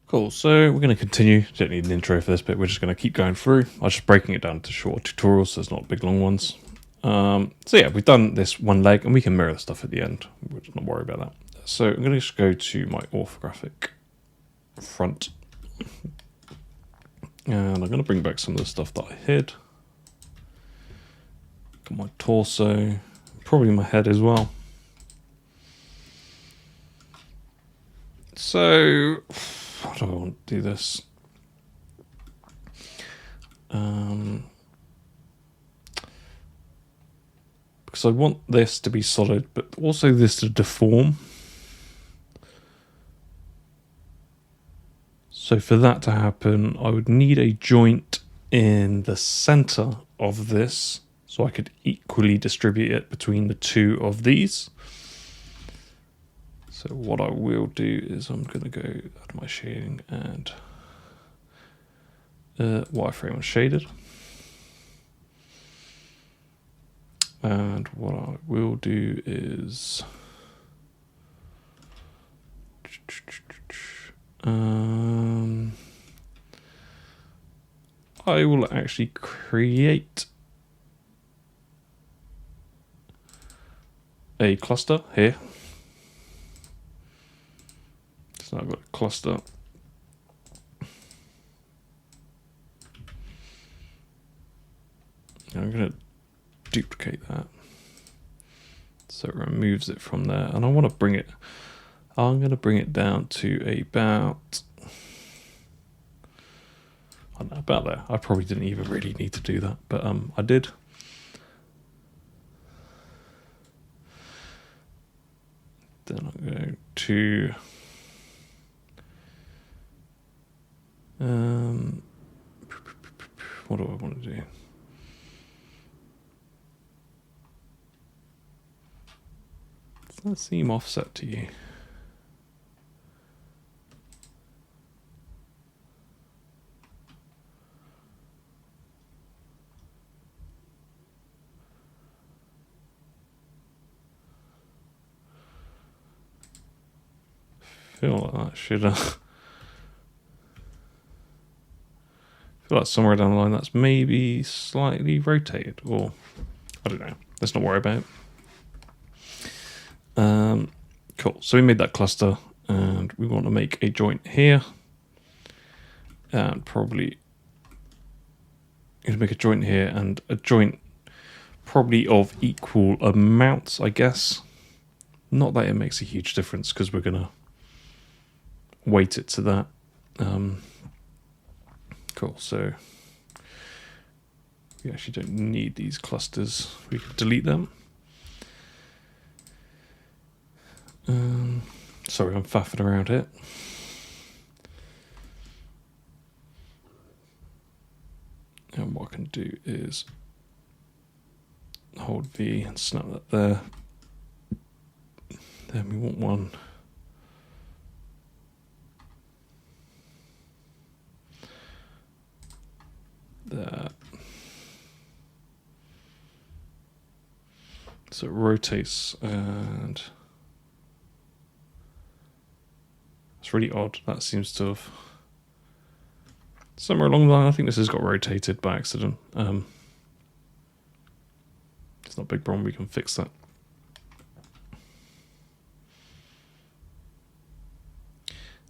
Cool, so we're going to continue. Don't need an intro for this bit, we're just going to keep going through. I'm just breaking it down to short tutorials, so it's not big long ones. So yeah, we've done this one leg, and we can mirror the stuff at the end. We're just not worry about that. So I'm going to just go to my orthographic front. And I'm going to bring back some of the stuff that I hid. Got my torso, probably my head as well. So, how do I want to do this? Because I want this to be solid, but also this to deform. So for that to happen, I would need a joint in the center of this, so I could equally distribute it between the two of these. So what I will do is I'm going to go add my shading and wireframe unshaded. And what I will do is I will actually create a cluster here. So I've got a cluster. I'm going to duplicate that so it removes it from there, and I want to bring it, I'm going to bring it down to about, I don't know, about there. I probably didn't even really need to do that, but I did. Then I'm going to what do I want to do? Does that seem offset to you? I feel like that should feel like somewhere down the line that's maybe slightly rotated, or I don't know. Let's not worry about it. Cool. So we made that cluster, and we want to make a joint here, and probably going to make a joint here and a joint probably of equal amounts, I guess. Not that it makes a huge difference because we're going to weight it to that. Cool. So we actually don't need these clusters. We can delete them. Sorry, I'm faffing around here. And what I can do is hold V and snap that there. Then we want one there. So it rotates, and it's really odd. That seems to have somewhere along the line. I think this has got rotated by accident. It's not a big problem. We can fix that.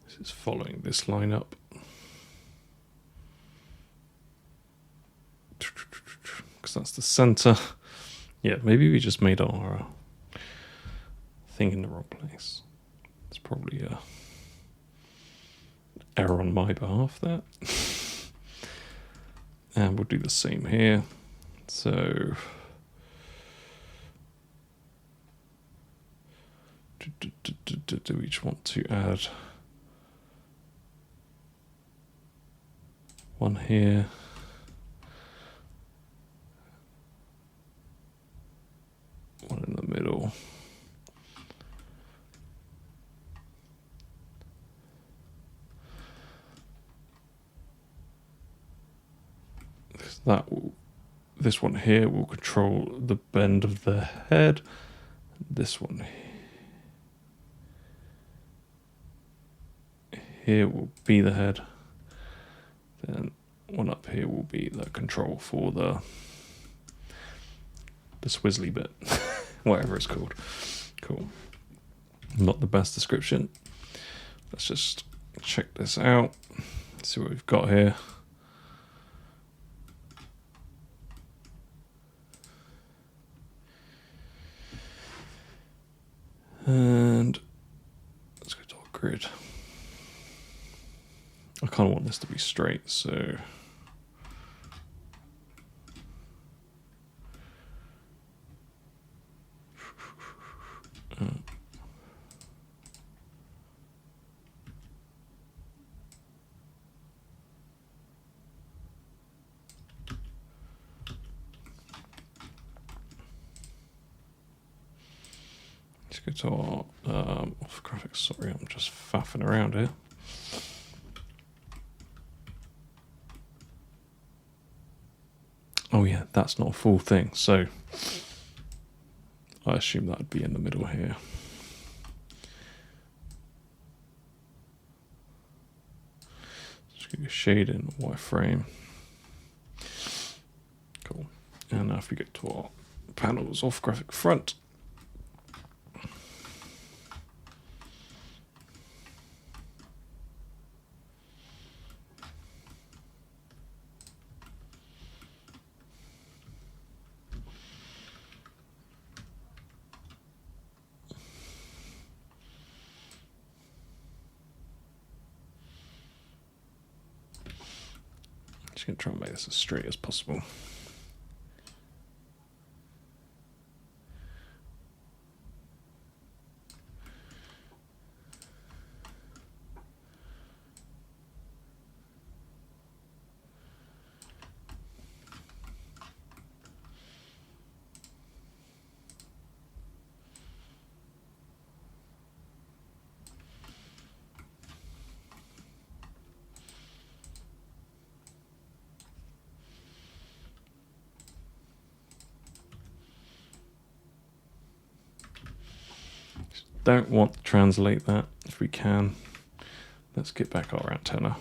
This is following this line up. Because that's the center. Yeah, maybe we just made our thing in the wrong place. It's probably a error on my behalf there. And we'll do the same here. So do we just want to add one here? One in the middle. This one here will control the bend of the head. This one here will be the head. Then one up here will be the control for the swizzly bit, whatever it's called. Cool. Not the best description. Let's just check this out. See what we've got here. And let's go to our grid. I kind of want this to be straight, so let's go to our off graphics. Sorry, I'm just faffing around here. Oh yeah, that's not a full thing, so I assume that would be in the middle here. Just give you a shade in wireframe. Cool. And now if we get to our panels off graphic front, just going to try and make this as straight as possible. Don't want to translate that. If we can, let's get back our antenna.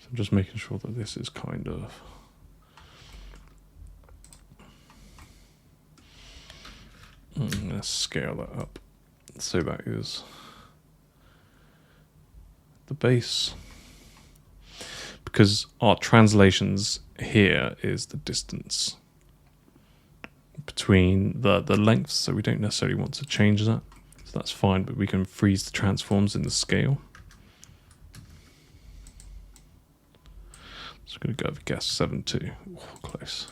I'm just making sure that this is kind of let's scale that up. So that is the base. Because our translations here is the distance between the lengths, so we don't necessarily want to change that. So that's fine, but we can freeze the transforms in the scale. So I'm going to go with guess 7.2. Oh, close.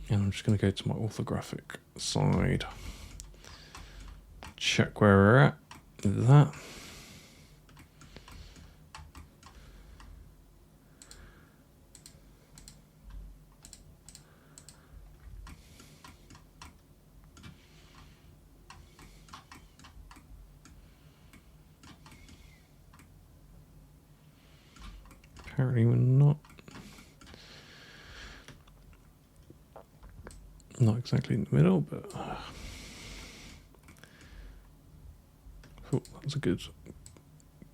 And I'm just going to go to my orthographic side. Check where we're at with that. Apparently we're not exactly in the middle, but oh, that was a good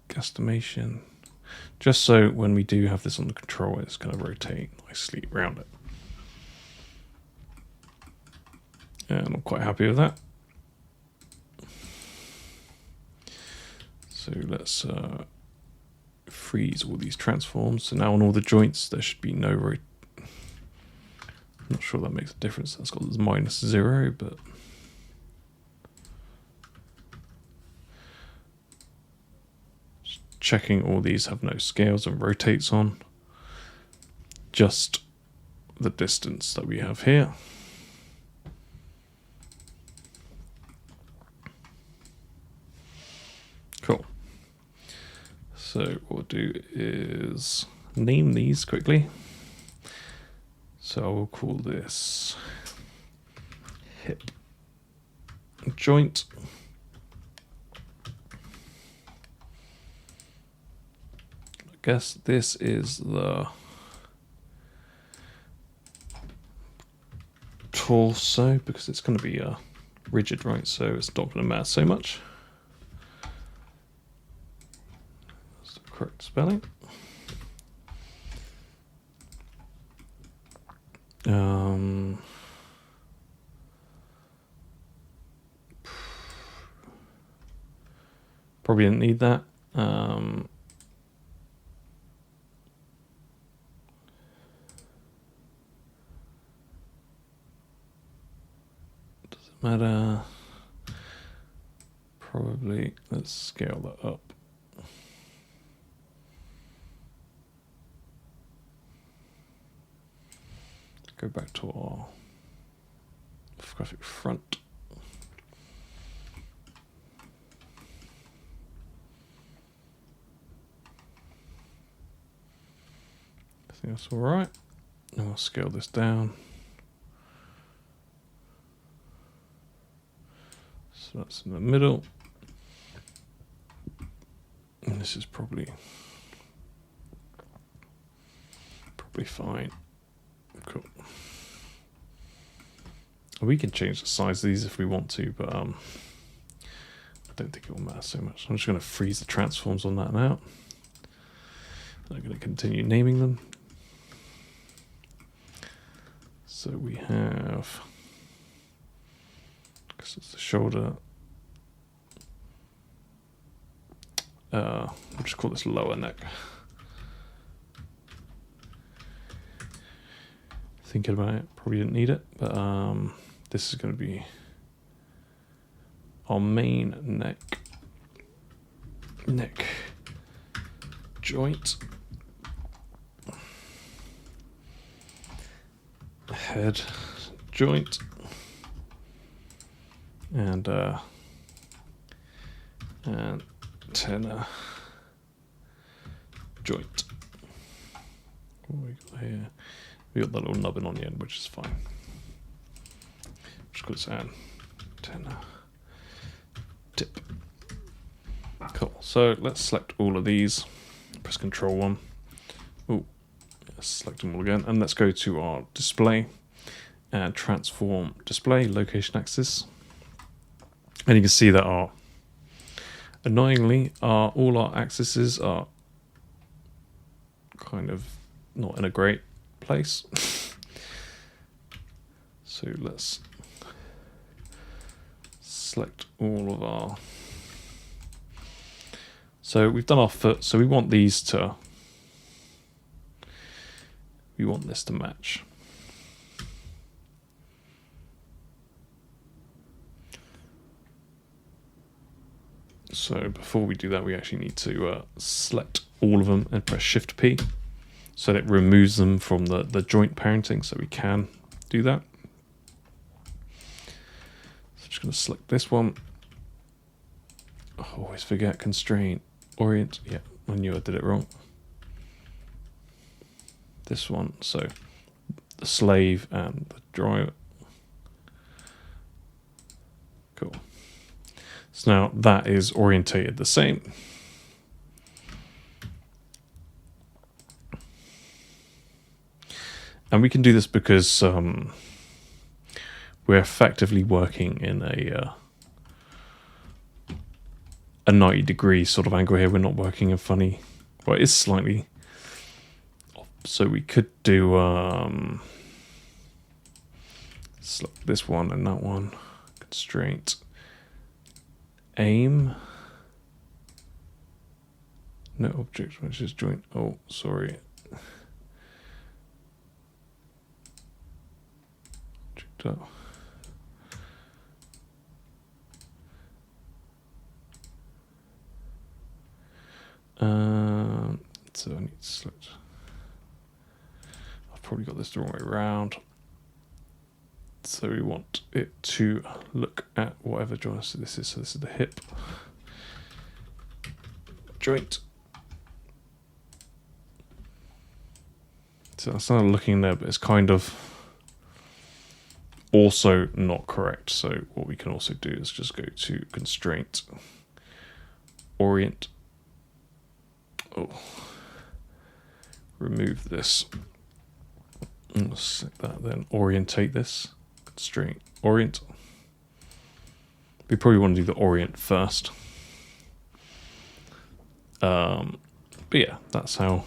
guesstimation. Just so when we do have this on the controller, it's going to rotate nicely around it. And I'm quite happy with that. So let's freeze all these transforms. So now on all the joints, there should be no rotation. I'm not sure that makes a difference. That's got this -0, but just checking all these have no scales and rotates on. Just the distance that we have here. So what we'll do is name these quickly. So I will call this hip joint. I guess this is the torso because it's going to be rigid, right? So it's not going to matter so much. That's the correct spelling. Probably didn't need that. Doesn't matter. Probably, let's scale that up. Go back to our graphic front. I think that's all right. And we'll scale this down. So that's in the middle. And this is probably fine. Cool. We can change the size of these if we want to, but I don't think it will matter so much. I'm just going to freeze the transforms on that now. I'm going to continue naming them. So we have, because it's the shoulder, we'll just call this lower neck. Thinking about it, probably didn't need it, but this is going to be our main neck joint, head joint, and antenna joint. What we got here? We got the little nubbin on the end, which is fine. Just call this antenna tip. Cool. So let's select all of these. Press Control 1. Oh, select them all again, and let's go to our display and transform display location axis. And you can see that annoyingly, all our axes are kind of not in a great place. So let's select all of our. So we've done our foot, so we want these to. We want this to match. So before we do that, we actually need to select all of them and press Shift P. So that it removes them from the joint parenting, so we can do that. So I'm just going to select this one. I always forget constraint, orient. Yeah, I knew I did it wrong. This one, so the slave and the driver. Cool. So now that is orientated the same. And we can do this because we're effectively working in a 90-degree sort of angle here. We're not working in funny, well, it is slightly. So we could do select this one and that one. Constraint. Aim. No object, which is joint. Oh, sorry. Object up. So I need to select. I've probably got this the wrong way around. So we want it to look at whatever joint this is. So this is the hip joint. So I started looking there, but it's kind of also not correct. So what we can also do is just go to constraint, orient. Oh, remove this. And select that, then orientate this. Constraint, orient. We probably want to do the orient first. But yeah, that's how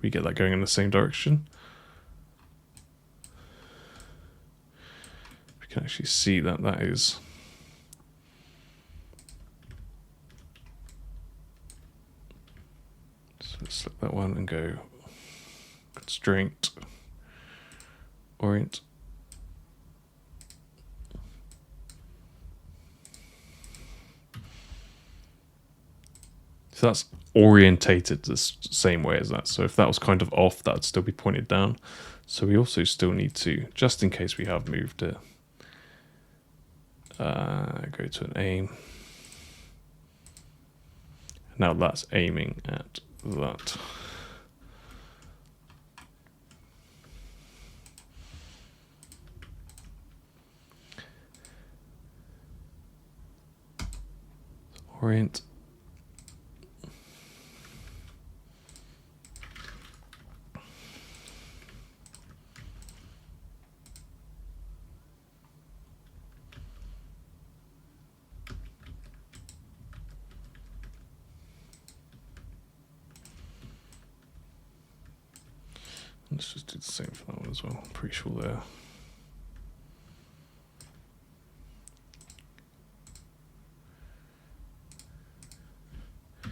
we get that going in the same direction. We can actually see that that is so let's select that one and go constraint, orient. So that's orientated the same way as that. So if that was kind of off, that would still be pointed down. So we also still need to, just in case we have moved it, go to an aim. Now that's aiming at that. Orient. Let's just do the same for that one as well. I'm pretty sure there. I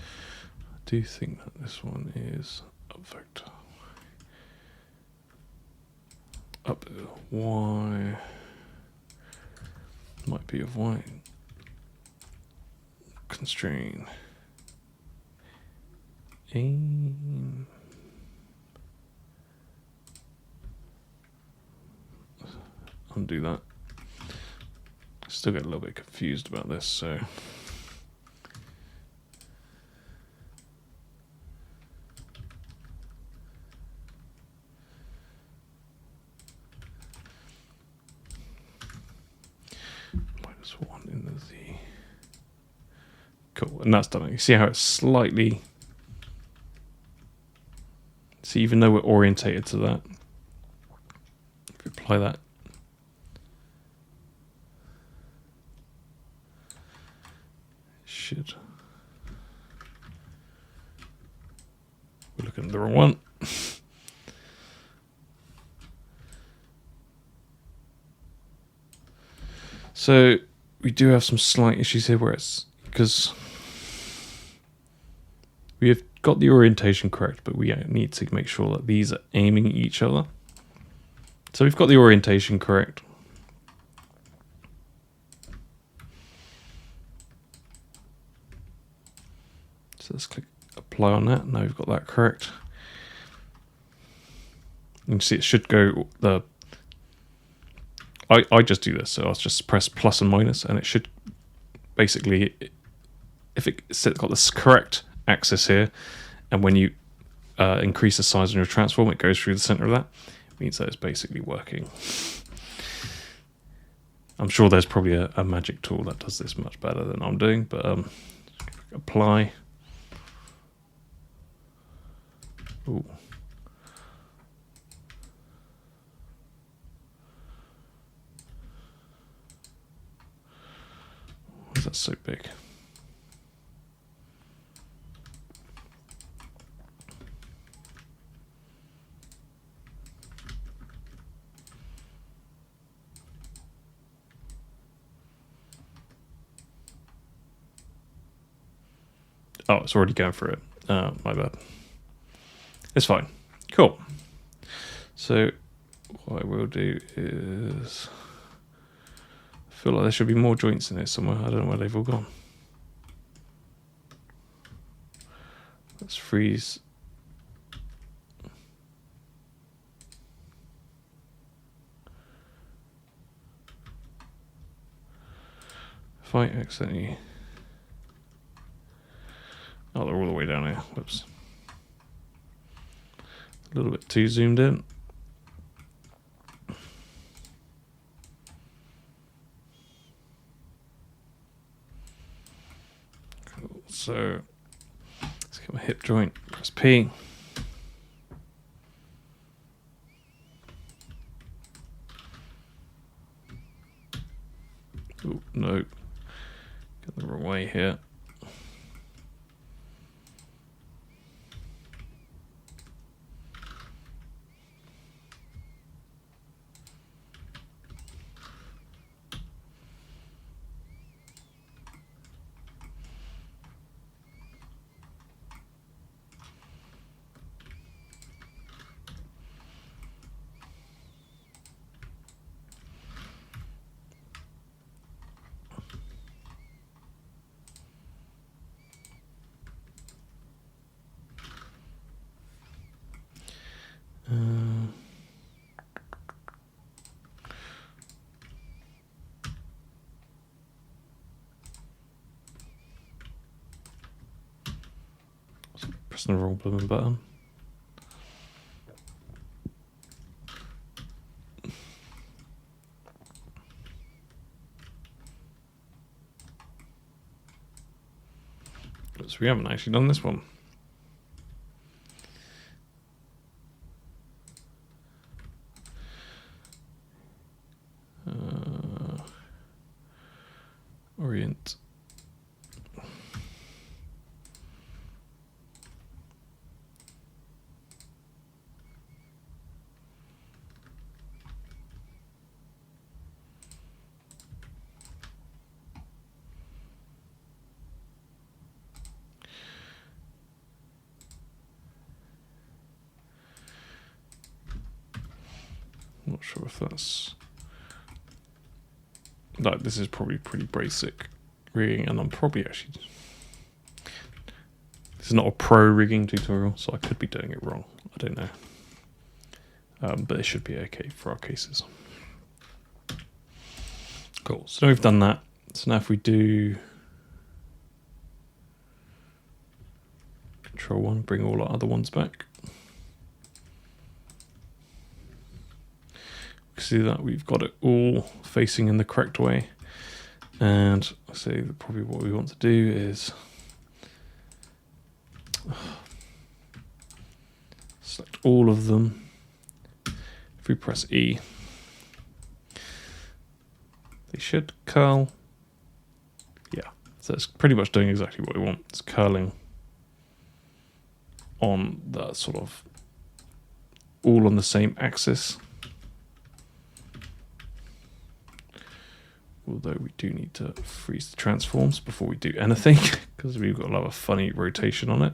do think that this one is up vector. Up Y. Might be of Y. Constrain. Aim. Undo that. Still get a little bit confused about this, so -1 in the Z. Cool, and that's done. You see how it's slightly. See, even though we're orientated to that, if we apply that. Shit. We're looking at the wrong one. So we do have some slight issues here where it's because we have got the orientation correct, but we need to make sure that these are aiming at each other. So we've got the orientation correct. So let's click apply on that. Now we've got that correct. You can see it should go the. I just do this, so I'll just press plus and minus, and it should basically, if it's got this correct axis here, and when you increase the size on your transform, it goes through the center of that. It means that it's basically working. I'm sure there's probably a magic tool that does this much better than I'm doing, but apply. Ooh. Why is that so big? Oh, it's already going through it. My bad. It's fine. Cool. So what I will do is, I feel like there should be more joints in there somewhere. I don't know where they've all gone. Let's freeze. If I accidentally... Oh, they're all the way down here. Whoops. A little bit too zoomed in. Cool. So let's get my hip joint, press P. Oh, no. Got the wrong way here. Pressing the wrong blooming button. So we haven't actually done this one. Orient. Not sure if that's... Like, this is probably pretty basic rigging, and I'm probably actually... This is not a pro rigging tutorial, so I could be doing it wrong. I don't know. But it should be okay for our cases. Cool, so now we've done that. So now if we do Control 1, bring all our other ones back. We can see that we've got it all facing in the correct way. And I say that probably what we want to do is select all of them. If we press E, they should curl. Yeah, so it's pretty much doing exactly what we want. It's curling on the sort of all on the same axis. Although we do need to freeze the transforms before we do anything, because we've got a lot of funny rotation on it.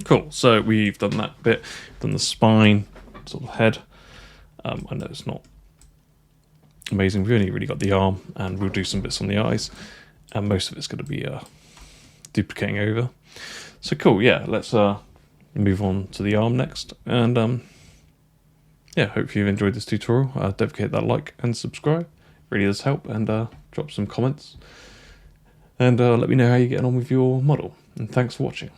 Cool, so we've done that bit, done the spine, sort of head. I know it's not amazing, we've only really got the arm, and we'll do some bits on the eyes, and most of it's going to be duplicating over. So cool, yeah, let's move on to the arm next, and yeah, hope you've enjoyed this tutorial. Don't forget that like and subscribe, really does help, and drop some comments, and let me know how you're getting on with your model, and thanks for watching.